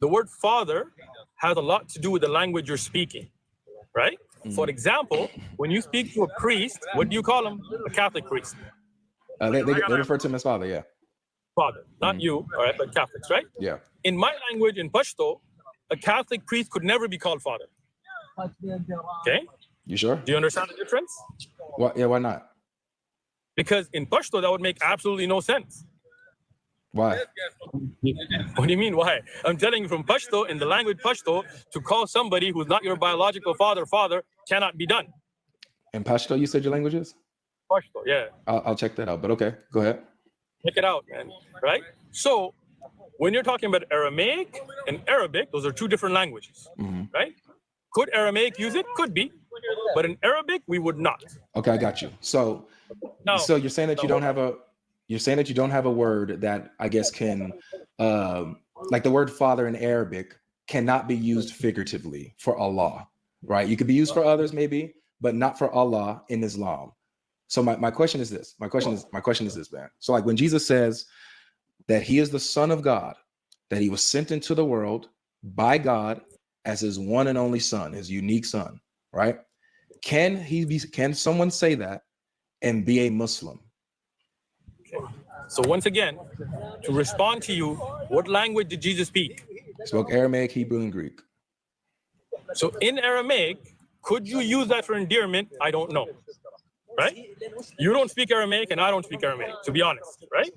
The word father has a lot to do with the language you're speaking, right? For example, when you speak to a priest, what do you call him? A Catholic priest. They refer to him as father, yeah. Father, not you, all right, but Catholics, right? Yeah. In my language, in Pashto, a Catholic priest could never be called father. Okay? You sure? Do you understand the difference? Why not? Because in Pashto, that would make absolutely no sense. Why? What do you mean, why? I'm telling you from Pashto, in the language Pashto, to call somebody who's not your biological father cannot be done. In Pashto, you said your language is? Pashto, yeah. I'll check that out, but okay, go ahead. Check it out, man, right? So when you're talking about Aramaic and Arabic, those are two different languages, right? Could Aramaic use it? Could be, but in Arabic, we would not. Okay, I got you. So you're saying that you don't have a word that I guess can, like the word father in Arabic cannot be used figuratively for Allah, right? You could be used for others maybe, but not for Allah in Islam. So my question is this. My question is this, man. So like when Jesus says that he is the Son of God, that he was sent into the world by God as his one and only son, his unique son, right? Can someone say that and be a Muslim? So once again, to respond to you, what language did Jesus speak? He spoke Aramaic, Hebrew, and Greek. So in Aramaic, could you use that for endearment? I don't know. Right? You don't speak Aramaic and I don't speak Aramaic, to be honest, right?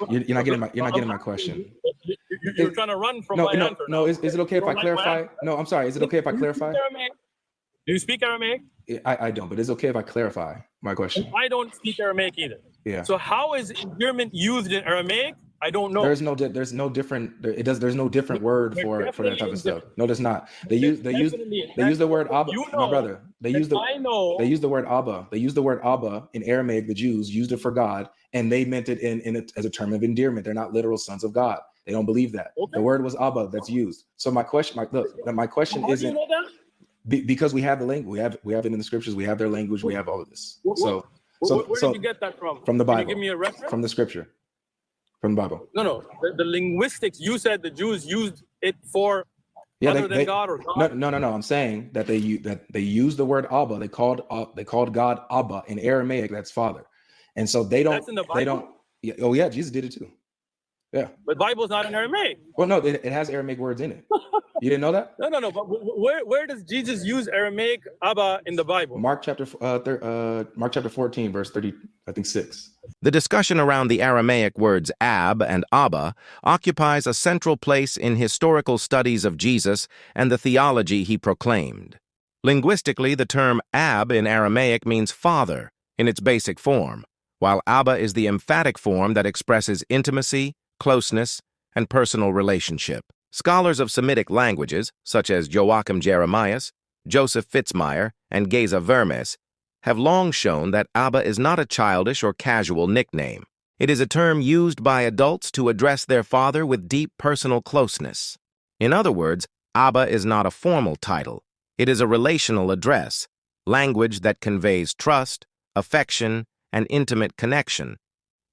You're not getting my question. You're trying to run from my answer. No, is it okay if I clarify? No, I'm sorry. Is it okay if I clarify? Do you speak Aramaic? I don't, but it's okay if I clarify my question. I don't speak Aramaic either. Yeah. So how is endearment used in Aramaic? I don't know. There's no different word for that type of stuff. No, there's not. They use the word Abba. My brother. They use the word Abba. They use the word Abba in Aramaic. The Jews used it for God, and they meant it as a term of endearment. They're not literal sons of God. They don't believe that. Okay. The word was Abba that's used. So my question isn't, you know that? Because we have the language. We have it in the scriptures. We have their language. We have all of this. Where did you get that from? From the Bible. Can you give me a reference? From the scripture. From the Bible. No. The linguistics, you said the Jews used it for other than God or God. No. I'm saying that they use the word Abba. They called God Abba in Aramaic. That's father. And so they don't. That's in the Bible? Oh yeah, Jesus did it too. Yeah. But Bible's not in Aramaic. Well, no, it has Aramaic words in it. You didn't know that? No. But where does Jesus use Aramaic Abba in the Bible? Mark chapter 14, verse 30, I think 6. The discussion around the Aramaic words Ab and Abba occupies a central place in historical studies of Jesus and the theology he proclaimed. Linguistically, the term Ab in Aramaic means father in its basic form, while Abba is the emphatic form that expresses intimacy, closeness, and personal relationship. Scholars of Semitic languages, such as Joachim Jeremias, Joseph Fitzmyer, and Geza Vermes, have long shown that Abba is not a childish or casual nickname. It is a term used by adults to address their father with deep personal closeness. In other words, Abba is not a formal title. It is a relational address, language that conveys trust, affection, and intimate connection.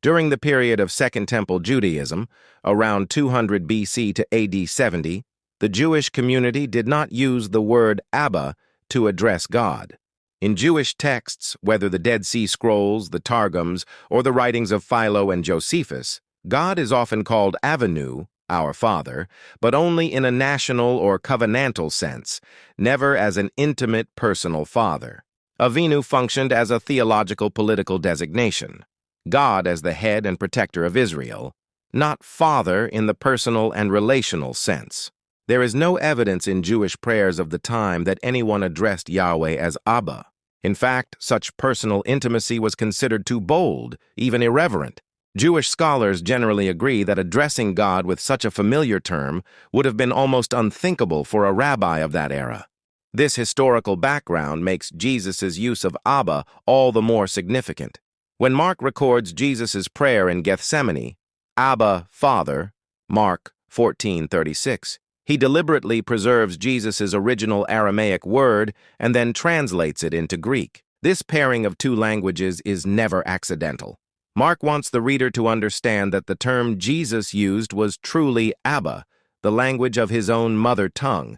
During the period of Second Temple Judaism, around 200 BC to AD 70, the Jewish community did not use the word Abba to address God. In Jewish texts, whether the Dead Sea Scrolls, the Targums, or the writings of Philo and Josephus, God is often called Avinu, our Father, but only in a national or covenantal sense, never as an intimate personal father. Avinu functioned as a theological political designation. God as the head and protector of Israel, not father in the personal and relational sense. There is no evidence in Jewish prayers of the time that anyone addressed Yahweh as Abba. In fact, such personal intimacy was considered too bold, even irreverent. Jewish scholars generally agree that addressing God with such a familiar term would have been almost unthinkable for a rabbi of that era. This historical background makes Jesus' use of Abba all the more significant. When Mark records Jesus' prayer in Gethsemane, Abba, Father, Mark 14:36, he deliberately preserves Jesus' original Aramaic word and then translates it into Greek. This pairing of two languages is never accidental. Mark wants the reader to understand that the term Jesus used was truly Abba, the language of his own mother tongue,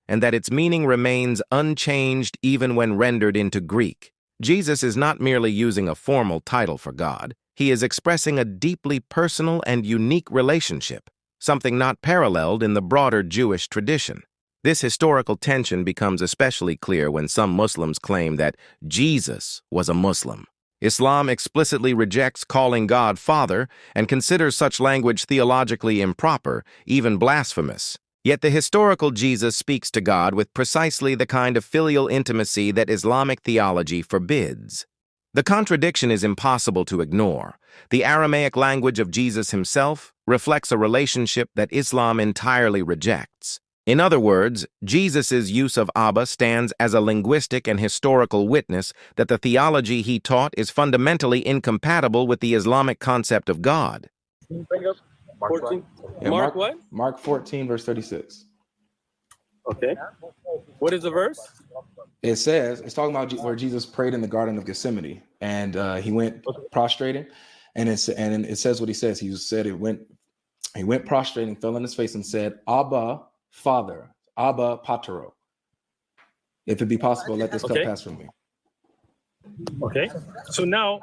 and that its meaning remains unchanged even when rendered into Greek. Jesus is not merely using a formal title for God. He is expressing a deeply personal and unique relationship, something not paralleled in the broader Jewish tradition. This historical tension becomes especially clear when some Muslims claim that Jesus was a Muslim. Islam explicitly rejects calling God Father and considers such language theologically improper, even blasphemous. Yet the historical Jesus speaks to God with precisely the kind of filial intimacy that Islamic theology forbids. The contradiction is impossible to ignore. The Aramaic language of Jesus himself reflects a relationship that Islam entirely rejects. In other words, Jesus' use of Abba stands as a linguistic and historical witness that the theology he taught is fundamentally incompatible with the Islamic concept of God. Bring up 14. Yeah, Mark what? Mark 14, verse 36. Okay. What is the verse? It says, it's talking about where Jesus prayed in the Garden of Gethsemane, and he went prostrating, and it says what he says. He went prostrating, fell on his face, and said, Abba, Father, Abba, Patero. If it be possible, let this cup pass from me. Okay. So now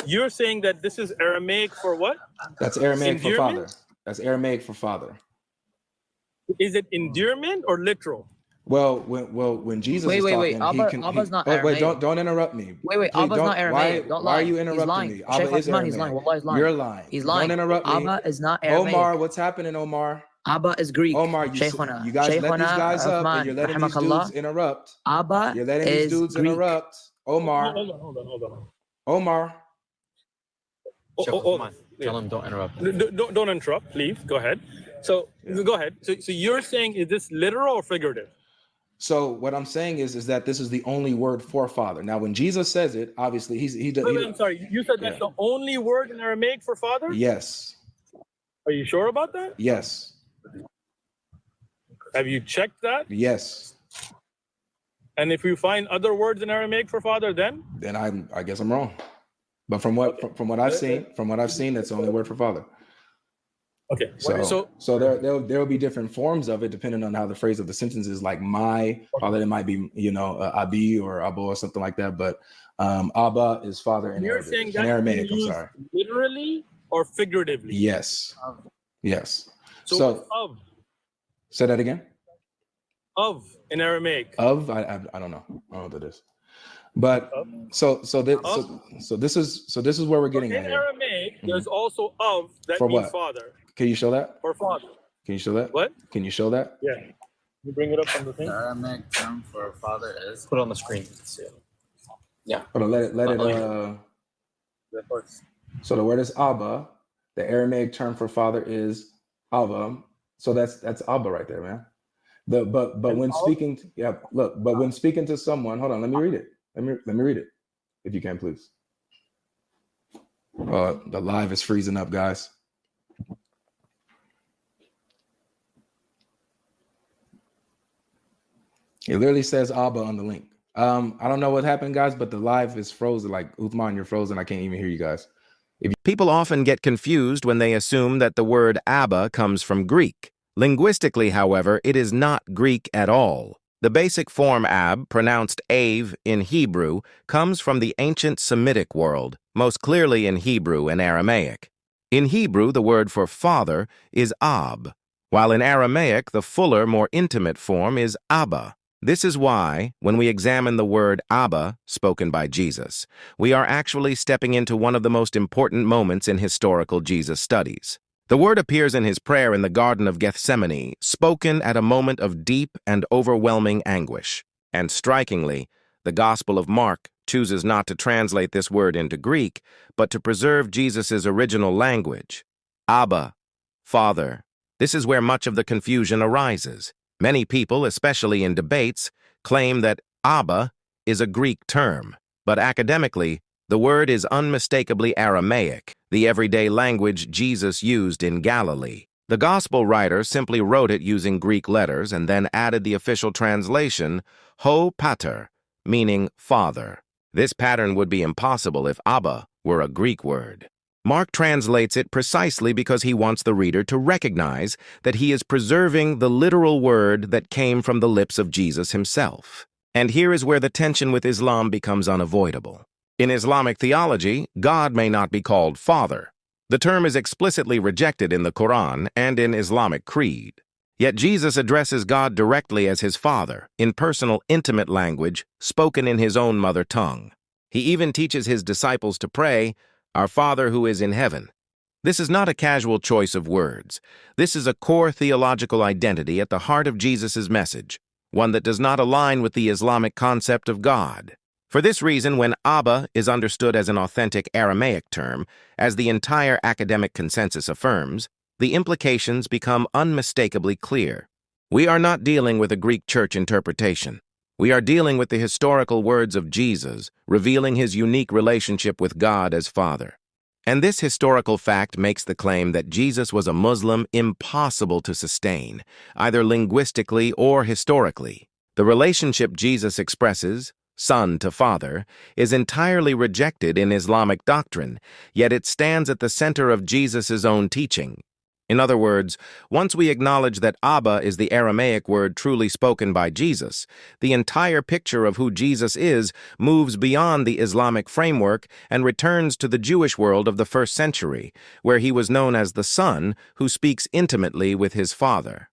you're saying that this is Aramaic for what? That's Aramaic for Endearment? father. That's Aramaic for father. Is it endearment or literal? Well, when Jesus Wait, is wait, talking, wait. Abba's not wait, Aramaic. don't interrupt me. Wait, Please, Abba's not Aramaic. Don't lie. Why are you He's interrupting lying. me? Shaykh Abba is Uthman, he's lying. Aramaic. Wallah, he's lying. You're lying. He's lying. Don't interrupt me. Abba is not Aramaic. Omar, what's happening, Omar? Abba is Greek. Omar, you guys let these guys up, and you're letting these dudes interrupt. Abba You're letting these dudes Greek. interrupt. Omar. Hold on. Omar. Tell him don't interrupt. Don't interrupt, please. Go ahead. So go ahead. So you're saying, is this literal or figurative? So what I'm saying is that this is the only word for father. Now, when Jesus says it, obviously I'm sorry. You said that's the only word in Aramaic for father? Yes. Are you sure about that? Yes. Have you checked that? Yes. And if you find other words in Aramaic for father, then I guess I'm wrong. But from what I've seen, that's the only word for father. Okay. So there'll be different forms of it depending on how the phrase of the sentence is, like my, or that it might be, Abi or Abo or something like that. But Abba is father in you're Arabic. saying In Aramaic, I'm sorry. Literally or figuratively? Yes. Yes. So what's of? Say that again. Of in Aramaic. Of I don't know. I don't know what that is. But so this is where we're getting at in here. Aramaic, there's also of that For means what? father. Can you show that? For father. Can you show that? What? Can you show that? Yeah. You bring it up on the thing. The Aramaic term for father is. Put it on the screen. Yeah. Hold on, let it. So the word is Abba. The Aramaic term for father is Abba. So that's Abba right there, man. But when speaking, when speaking to someone, hold on, let me read it. Let me read it, if you can, please. The live is freezing up, guys. It literally says Abba on the link. I don't know what happened, guys, but the live is frozen. Like, Uthman, you're frozen. I can't even hear you guys. People often get confused when they assume that the word Abba comes from Greek. Linguistically, however, it is not Greek at all. The basic form ab, pronounced ave in Hebrew, comes from the ancient Semitic world, most clearly in Hebrew and Aramaic. In Hebrew, the word for father is ab, while in Aramaic, the fuller, more intimate form is Abba. This is why, when we examine the word Abba, spoken by Jesus, we are actually stepping into one of the most important moments in historical Jesus studies. The word appears in his prayer in the Garden of Gethsemane, spoken at a moment of deep and overwhelming anguish. And strikingly, the Gospel of Mark chooses not to translate this word into Greek, but to preserve Jesus' original language. Abba, Father. This is where much of the confusion arises. Many people, especially in debates, claim that Abba is a Greek term, but academically, the word is unmistakably Aramaic, the everyday language Jesus used in Galilee. The Gospel writer simply wrote it using Greek letters and then added the official translation, ho pater, meaning father. This pattern would be impossible if Abba were a Greek word. Mark translates it precisely because he wants the reader to recognize that he is preserving the literal word that came from the lips of Jesus himself. And here is where the tension with Islam becomes unavoidable. In Islamic theology, God may not be called Father. The term is explicitly rejected in the Quran and in Islamic creed. Yet Jesus addresses God directly as his Father, in personal, intimate language, spoken in his own mother tongue. He even teaches his disciples to pray, "Our Father who is in heaven." This is not a casual choice of words. This is a core theological identity at the heart of Jesus' message, one that does not align with the Islamic concept of God. For this reason, when Abba is understood as an authentic Aramaic term, as the entire academic consensus affirms, the implications become unmistakably clear. We are not dealing with a Greek church interpretation. We are dealing with the historical words of Jesus, revealing his unique relationship with God as Father. And this historical fact makes the claim that Jesus was a Muslim impossible to sustain, either linguistically or historically. The relationship Jesus expresses, son to father, is entirely rejected in Islamic doctrine, yet it stands at the center of Jesus' own teaching. In other words, once we acknowledge that Abba is the Aramaic word truly spoken by Jesus, the entire picture of who Jesus is moves beyond the Islamic framework and returns to the Jewish world of the first century, where he was known as the Son who speaks intimately with his Father.